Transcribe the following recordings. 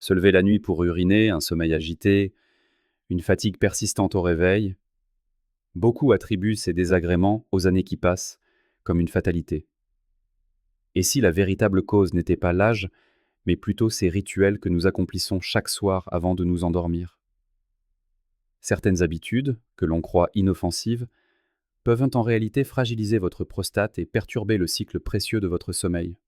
Se lever la nuit pour uriner, un sommeil agité, une fatigue persistante au réveil, beaucoup attribuent ces désagréments aux années qui passent comme une fatalité. Et si la véritable cause n'était pas l'âge, mais plutôt ces rituels que nous accomplissons chaque soir avant de nous endormir? Certaines habitudes, que l'on croit inoffensives, peuvent en réalité fragiliser votre prostate et perturber le cycle précieux de votre sommeil.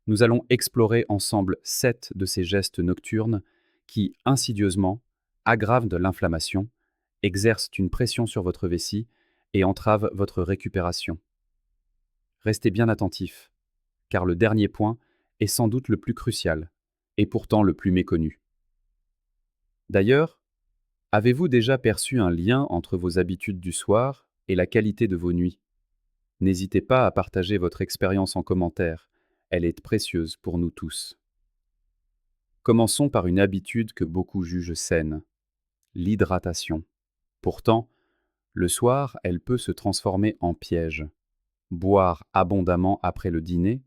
Nous allons explorer ensemble 7 de ces gestes nocturnes qui, insidieusement, aggravent de l'inflammation, exercent une pression sur votre vessie et entravent votre récupération. Restez bien attentifs, car le dernier point est sans doute le plus crucial, et pourtant le plus méconnu. D'ailleurs, avez-vous déjà perçu un lien entre vos habitudes du soir et la qualité de vos nuits? N'hésitez pas à partager votre expérience en commentaire, elle est précieuse pour nous tous. Commençons par une habitude que beaucoup jugent saine, l'hydratation. Pourtant, le soir, elle peut se transformer en piège. Boire abondamment après le dîner,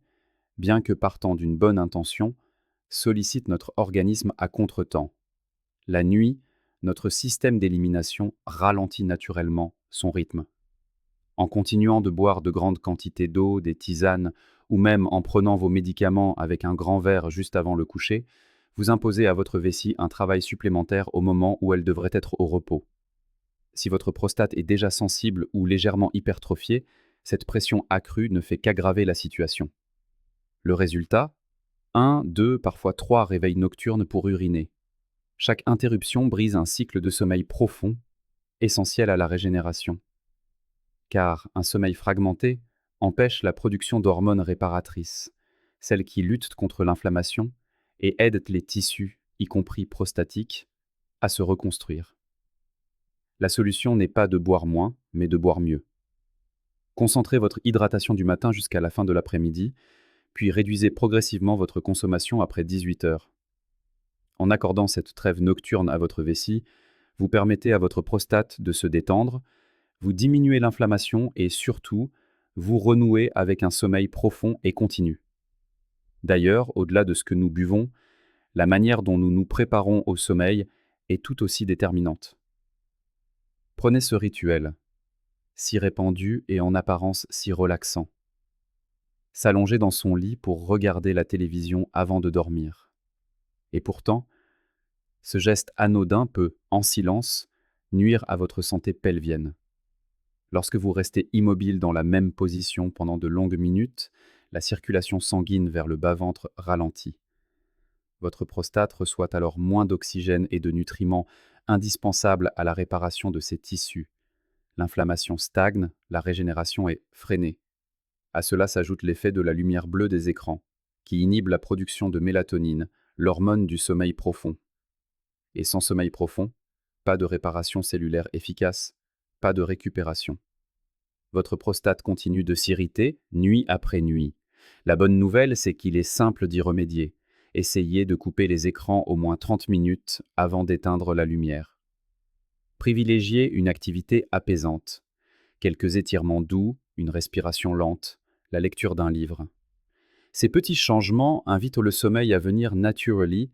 bien que partant d'une bonne intention, sollicite notre organisme à contretemps. La nuit, notre système d'élimination ralentit naturellement son rythme. En continuant de boire de grandes quantités d'eau, des tisanes, ou même en prenant vos médicaments avec un grand verre juste avant le coucher, vous imposez à votre vessie un travail supplémentaire au moment où elle devrait être au repos. Si votre prostate est déjà sensible ou légèrement hypertrophiée, cette pression accrue ne fait qu'aggraver la situation. Le résultat? Un, 2, parfois 3 réveils nocturnes pour uriner. Chaque interruption brise un cycle de sommeil profond, essentiel à la régénération. Car un sommeil fragmenté empêche la production d'hormones réparatrices, celles qui luttent contre l'inflammation et aident les tissus, y compris prostatiques, à se reconstruire. La solution n'est pas de boire moins, mais de boire mieux. Concentrez votre hydratation du matin jusqu'à la fin de l'après-midi, puis réduisez progressivement votre consommation après 18 heures. En accordant cette trêve nocturne à votre vessie, vous permettez à votre prostate de se détendre, vous diminuez l'inflammation et surtout, vous renouez avec un sommeil profond et continu. D'ailleurs, au-delà de ce que nous buvons, la manière dont nous nous préparons au sommeil est tout aussi déterminante. Prenez ce rituel, si répandu et en apparence si relaxant. S'allonger dans son lit pour regarder la télévision avant de dormir. Et pourtant, ce geste anodin peut, en silence, nuire à votre santé pelvienne. Lorsque vous restez immobile dans la même position pendant de longues minutes, la circulation sanguine vers le bas-ventre ralentit. Votre prostate reçoit alors moins d'oxygène et de nutriments indispensables à la réparation de ses tissus. L'inflammation stagne, la régénération est freinée. À cela s'ajoute l'effet de la lumière bleue des écrans, qui inhibe la production de mélatonine, l'hormone du sommeil profond. Et sans sommeil profond, pas de réparation cellulaire efficace, pas de récupération. Votre prostate continue de s'irriter nuit après nuit. La bonne nouvelle, c'est qu'il est simple d'y remédier. Essayez de couper les écrans au moins 30 minutes avant d'éteindre la lumière. Privilégiez une activité apaisante. Quelques étirements doux, une respiration lente, la lecture d'un livre. Ces petits changements invitent le sommeil à venir naturally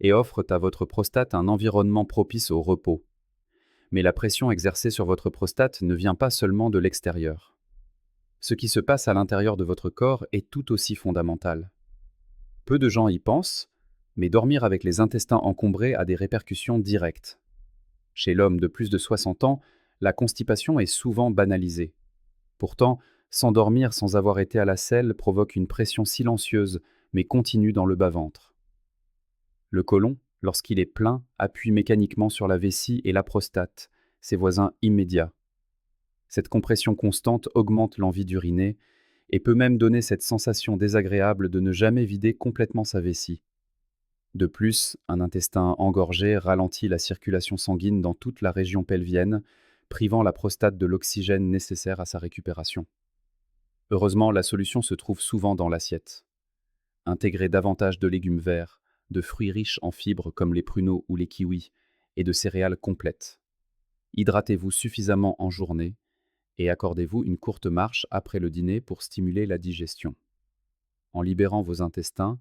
et offrent à votre prostate un environnement propice au repos. Mais la pression exercée sur votre prostate ne vient pas seulement de l'extérieur. Ce qui se passe à l'intérieur de votre corps est tout aussi fondamental. Peu de gens y pensent, mais dormir avec les intestins encombrés a des répercussions directes. Chez l'homme de plus de 60 ans, la constipation est souvent banalisée. Pourtant, s'endormir sans avoir été à la selle provoque une pression silencieuse, mais continue dans le bas-ventre. Le côlon, lorsqu'il est plein, appuie mécaniquement sur la vessie et la prostate, ses voisins immédiats. Cette compression constante augmente l'envie d'uriner et peut même donner cette sensation désagréable de ne jamais vider complètement sa vessie. De plus, un intestin engorgé ralentit la circulation sanguine dans toute la région pelvienne, privant la prostate de l'oxygène nécessaire à sa récupération. Heureusement, la solution se trouve souvent dans l'assiette. Intégrez davantage de légumes verts, de fruits riches en fibres comme les pruneaux ou les kiwis, et de céréales complètes. Hydratez-vous suffisamment en journée et accordez-vous une courte marche après le dîner pour stimuler la digestion. En libérant vos intestins,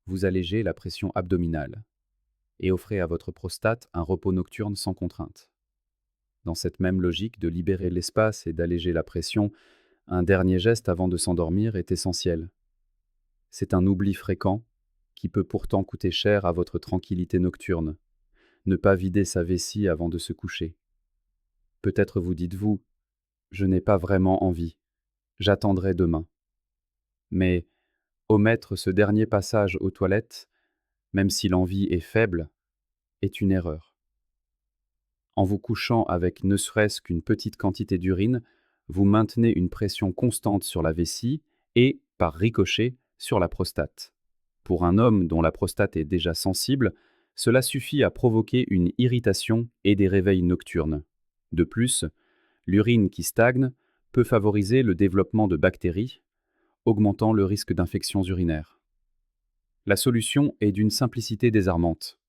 vous allégez la pression abdominale et offrez à votre prostate un repos nocturne sans contrainte. Dans cette même logique de libérer l'espace et d'alléger la pression, un dernier geste avant de s'endormir est essentiel. C'est un oubli fréquent qui peut pourtant coûter cher à votre tranquillité nocturne. Ne pas vider sa vessie avant de se coucher. Peut-être vous dites-vous, je n'ai pas vraiment envie, j'attendrai demain. Mais omettre ce dernier passage aux toilettes, même si l'envie est faible, est une erreur. En vous couchant avec ne serait-ce qu'une petite quantité d'urine, vous maintenez une pression constante sur la vessie et, par ricochet, sur la prostate. Pour un homme dont la prostate est déjà sensible, cela suffit à provoquer une irritation et des réveils nocturnes. De plus, l'urine qui stagne peut favoriser le développement de bactéries, augmentant le risque d'infections urinaires. La solution est d'une simplicité désarmante.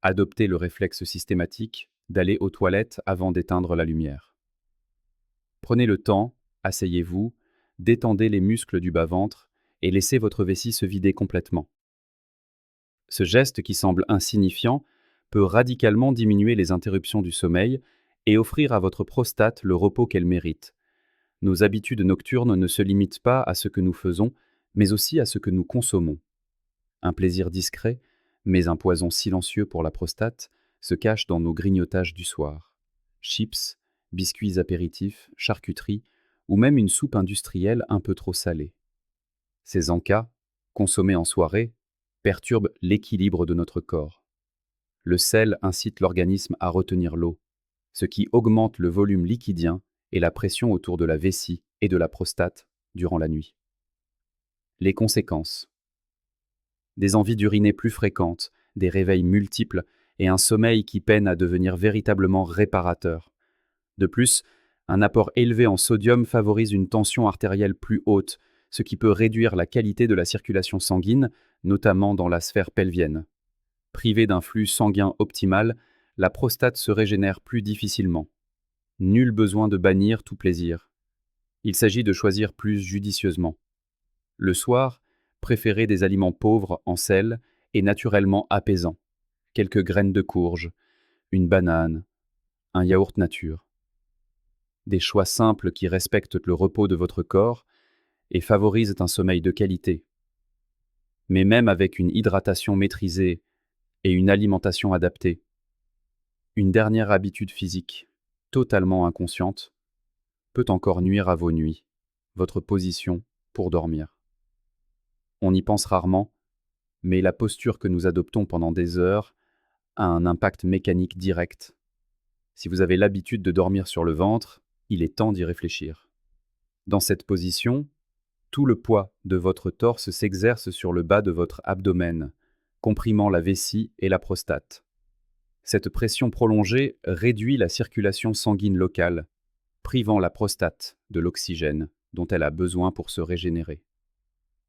Adoptez le réflexe systématique d'aller aux toilettes avant d'éteindre la lumière. Prenez le temps, asseyez-vous, détendez les muscles du bas-ventre et laissez votre vessie se vider complètement. Ce geste qui semble insignifiant peut radicalement diminuer les interruptions du sommeil et offrir à votre prostate le repos qu'elle mérite. Nos habitudes nocturnes ne se limitent pas à ce que nous faisons, mais aussi à ce que nous consommons. Un plaisir discret, mais un poison silencieux pour la prostate, se cache dans nos grignotages du soir. Chips, biscuits apéritifs, charcuterie, ou même une soupe industrielle un peu trop salée. Ces encas, consommés en soirée, perturbent l'équilibre de notre corps. Le sel incite l'organisme à retenir l'eau, ce qui augmente le volume liquidien et la pression autour de la vessie et de la prostate durant la nuit. Les conséquences. Des envies d'uriner plus fréquentes, des réveils multiples et un sommeil qui peine à devenir véritablement réparateur. De plus, un apport élevé en sodium favorise une tension artérielle plus haute, ce qui peut réduire la qualité de la circulation sanguine, notamment dans la sphère pelvienne. Privée d'un flux sanguin optimal, la prostate se régénère plus difficilement. Nul besoin de bannir tout plaisir. Il s'agit de choisir plus judicieusement. Le soir, préférez des aliments pauvres en sel et naturellement apaisants. Quelques graines de courge, une banane, un yaourt nature. Des choix simples qui respectent le repos de votre corps et favorisent un sommeil de qualité. Mais même avec une hydratation maîtrisée et une alimentation adaptée, une dernière habitude physique, totalement inconsciente, peut encore nuire à vos nuits, votre position pour dormir. On y pense rarement, mais la posture que nous adoptons pendant des heures a un impact mécanique direct. Si vous avez l'habitude de dormir sur le ventre, il est temps d'y réfléchir. Dans cette position, tout le poids de votre torse s'exerce sur le bas de votre abdomen, comprimant la vessie et la prostate. Cette pression prolongée réduit la circulation sanguine locale, privant la prostate de l'oxygène dont elle a besoin pour se régénérer.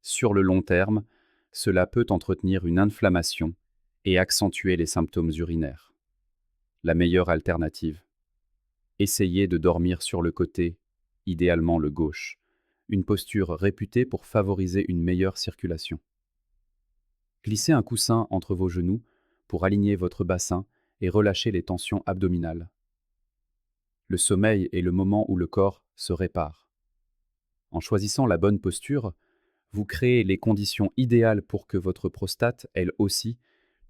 Sur le long terme, cela peut entretenir une inflammation et accentuer les symptômes urinaires. La meilleure alternative. Essayez de dormir sur le côté, idéalement le gauche, une posture réputée pour favoriser une meilleure circulation. Glissez un coussin entre vos genoux pour aligner votre bassin et relâcher les tensions abdominales. Le sommeil est le moment où le corps se répare. En choisissant la bonne posture, vous créez les conditions idéales pour que votre prostate, elle aussi,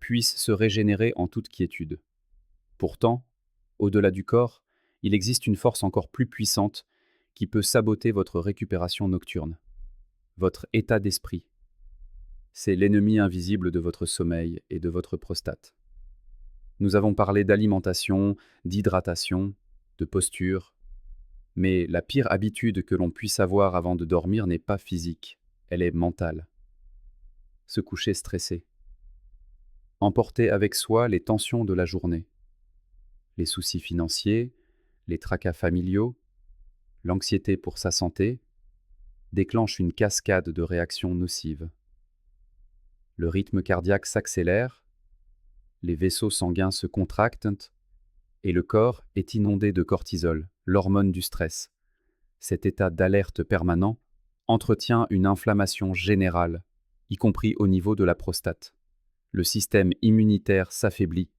puisse se régénérer en toute quiétude. Pourtant, au-delà du corps, il existe une force encore plus puissante qui peut saboter votre récupération nocturne. Votre état d'esprit. C'est l'ennemi invisible de votre sommeil et de votre prostate. Nous avons parlé d'alimentation, d'hydratation, de posture, mais la pire habitude que l'on puisse avoir avant de dormir n'est pas physique, elle est mentale. Se coucher stressé. Emporter avec soi les tensions de la journée. Les soucis financiers, les tracas familiaux, l'anxiété pour sa santé, déclenchent une cascade de réactions nocives. Le rythme cardiaque s'accélère, les vaisseaux sanguins se contractent et le corps est inondé de cortisol, l'hormone du stress. Cet état d'alerte permanent entretient une inflammation générale y compris au niveau de la prostate. Le système immunitaire s'affaiblit,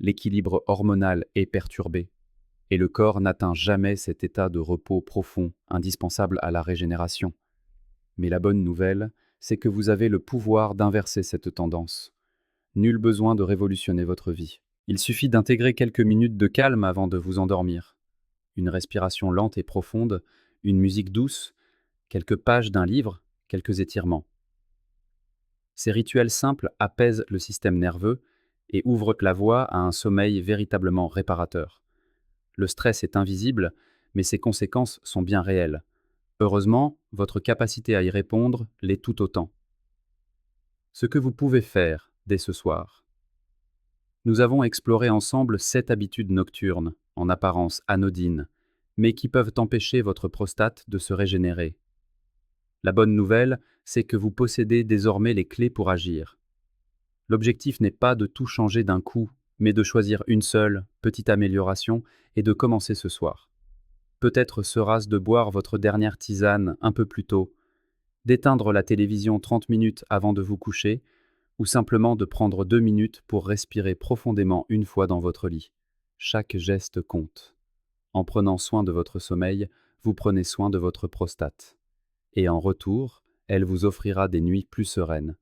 l'équilibre hormonal est perturbé, et le corps n'atteint jamais cet état de repos profond indispensable à la régénération. Mais la bonne nouvelle, c'est que vous avez le pouvoir d'inverser cette tendance. Nul besoin de révolutionner votre vie. Il suffit d'intégrer quelques minutes de calme avant de vous endormir. Une respiration lente et profonde, une musique douce, quelques pages d'un livre, quelques étirements. Ces rituels simples apaisent le système nerveux et ouvrent la voie à un sommeil véritablement réparateur. Le stress est invisible, mais ses conséquences sont bien réelles. Heureusement, votre capacité à y répondre l'est tout autant. Ce que vous pouvez faire dès ce soir. Nous avons exploré ensemble 7 habitudes nocturnes, en apparence anodines, mais qui peuvent empêcher votre prostate de se régénérer. La bonne nouvelle, c'est que vous possédez désormais les clés pour agir. L'objectif n'est pas de tout changer d'un coup, mais de choisir une seule, petite amélioration et de commencer ce soir. Peut-être sera-ce de boire votre dernière tisane un peu plus tôt, d'éteindre la télévision 30 minutes avant de vous coucher, ou simplement de prendre 2 minutes pour respirer profondément une fois dans votre lit. Chaque geste compte. En prenant soin de votre sommeil, vous prenez soin de votre prostate. Et en retour, elle vous offrira des nuits plus sereines,